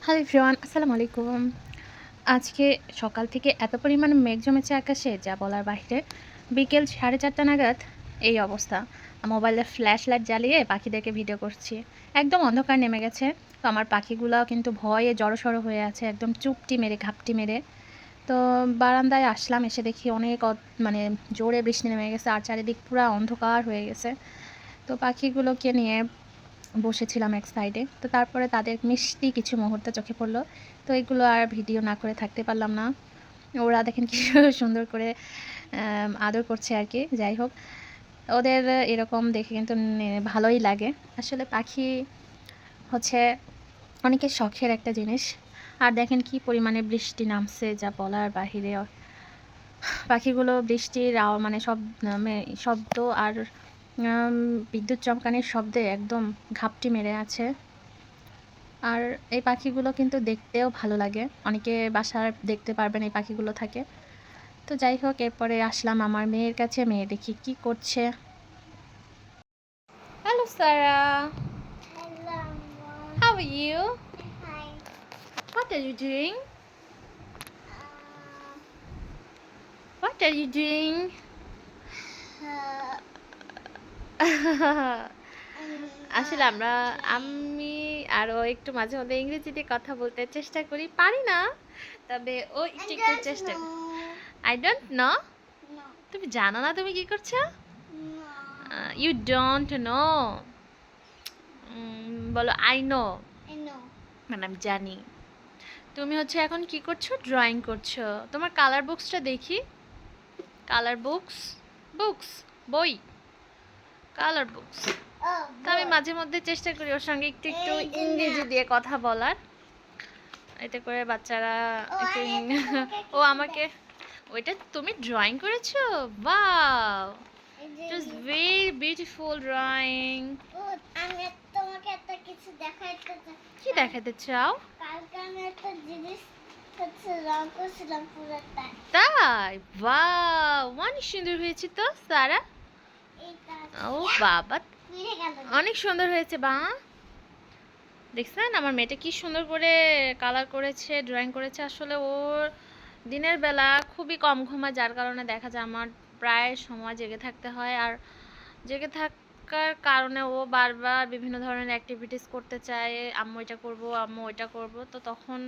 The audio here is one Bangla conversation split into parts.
হ্যালো এভরিওয়ান, আসসালামু আলাইকুম। আজকে সকাল থেকে এত পরিমাণে মেঘ জমেছে আকাশে যা বলার বাহিরে। বিকেল 4:30 নাগাদ এই অবস্থা। মোবাইলে ফ্ল্যাশ লাইট জ্বালিয়ে পাখিদেরকে ভিডিও করছি। একদম অন্ধকার নেমে গেছে। তো আমার পাখিগুলাও কিন্তু ভয়ে জড়সড় হয়ে আছে, একদম চুপটি মেরে ঘাপটি মেরে। তো বারান্দায় আসলাম, এসে দেখি অনেক মানে জোরে বৃষ্টি নেমে গেছে আর চারিদিক পুরা অন্ধকার হয়ে গেছে। তো পাখিগুলোকে নিয়ে বসেছিলাম এক সাইডে। তো তারপরে তাদের মিষ্টি কিছু মুহূর্ত চোখে পড়লো। তো এগুলো আর ভিডিও না করে থাকতে পারলাম না। ওরা দেখেন কি সুন্দর করে আদর করছে আর কি। যাই হোক, ওদের এরকম দেখে কিন্তু ভালোই লাগে। আসলে পাখি হচ্ছে অনেকের শখের একটা জিনিস। আর দেখেন কি পরিমাণে বৃষ্টি নামছে যা বলার বাহিরে। পাখিগুলো বৃষ্টির মানে শব্দ আর বিদ্যুৎ চমকানির শব্দে একদম ঘাপটি মেরে আছে। আর এই পাখিগুলো কিন্তু দেখতেও ভালো লাগে। অনেকে বাসায় দেখতে পারবেন এই পাখিগুলো থাকে। তো যাই হোক, এরপরে আসলাম আমার মেয়ের কাছে। মেয়ে দেখি কি করছে। Hello Sara, Hello. How are you? Hi. What are you doing? Uh, what are you doing? uh, আসলে আমি আরও একটু মাঝে মধ্যে ইংরেজিতে কথা বলতে চেষ্টা করি, পারি না, তবে ও I একটু একটু don't চেষ্টা। know. I don't know. No. তুমি জানো না তুমি কি করছো? No. You don't know. বলো আই নো। I know. মানে আমি জানি। তুমি হচ্ছে এখন কি করছো? ড্রয়িং করছো। তোমার কালার বুকসটা দেখি। কালার বুকস, বুকস, বই, কালার বুকস। Oh, তো আমি boy. মাঝে মধ্যে চেষ্টা করি ওর সঙ্গে একটু একটু এই যে ইংরেজি না। দিয়ে কথা বলার। এতে করে বাচ্চারা ও একটু আমি একটা তোমাকে ও কিছু আমাকে, ওইটা তুমি ড্রয়িং করেছো? ওয়াও, এই ইট যে ওয়াজ ভেরি বিউটিফুল ড্রয়িং। ও আমি তোমাকে একটা কিছু দেখাইতে কি দেখাতে চাও? কালকে আমি একটা জিনিস রং করছিলাম পুরোটা তাই? ওয়াও, অনেক সুন্দর হয়েছে তো সারা। এইটা ও বাবা, মিলে গেল অনেক সুন্দর হয়েছে বা। দেখছেন আমার মেয়েটা কি সুন্দর করে কালার করেছে, ড্রয়িং করেছে। আসলে ওর দিনের বেলা খুবই কম ঘুমায়, যার কারণে দেখা যায় আমার প্রায় সময় জেগে থাকতে হয়। আর জেগে থাকার কারণে ও বারবার বিভিন্ন ধরনের অ্যাক্টিভিটিস করতে চায়। আম্মু এটা করবো, আম্মু ওইটা করবো। তো তখন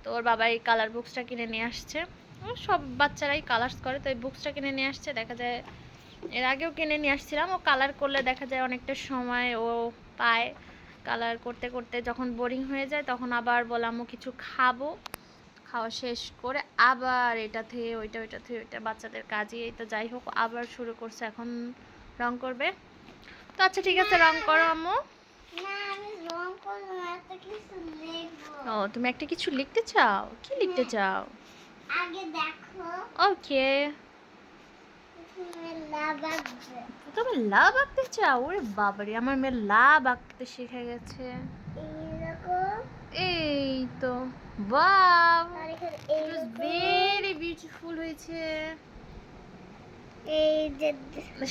তো ওর বাবা এই কালার বুকসটা কিনে নিয়ে আসছে। ও সব বাচ্চারাই কালার্স করে, তো এই বুকসটা কিনে নিয়ে আসছে। দেখা যায় এর আগেও কিনে নিয়ে আসছিলাম। ও কালার করলে দেখা যায় অনেকটা সময় ও পায়। কালার করতে করতে যখন বোরিং হয়ে যায় তখন আবার বলে আম্মু কিছু খাবো। খাওয়া শেষ করে আবার এটা থেকে ওইটা, ওইটা থেকে ওইটা, বাচ্চাদের কাজই এই। তো যাই হোক, আবার শুরু করছে এখন রং করবে। তো আচ্ছা ঠিক আছে, রং করো আম্মু। না আমি রং করবো না একটা কিছু লিখবো ও তুমি একটা কিছু লিখতে চাও? কি লিখতে হ্যাঁ চাও? আগে দেখো ওকে। তুমি লাভ আসবে তুমি লাভ আঁকতে চাও? ওরে বাবারে, আমার মেয়ে লাভ আঁকতে শিখে গেছে। এইরকম এই তো, ওয়াও, আর এখানে ইট ওয়াজ এইরকম ভেরি বিউটিফুল হয়েছে। এই যে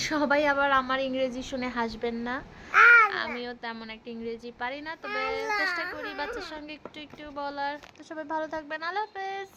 সবাই আবার আমার ইংরেজি শুনে হাসবেন না। আল্লাহ আমিও তেমন একটা ইংরেজি পারি না, তবে আল্লাহ চেষ্টা করি বাচ্চার সঙ্গে একটু একটু বলার। তো সবাই ভালো থাকবেন, আল্লাহ হাফেজ।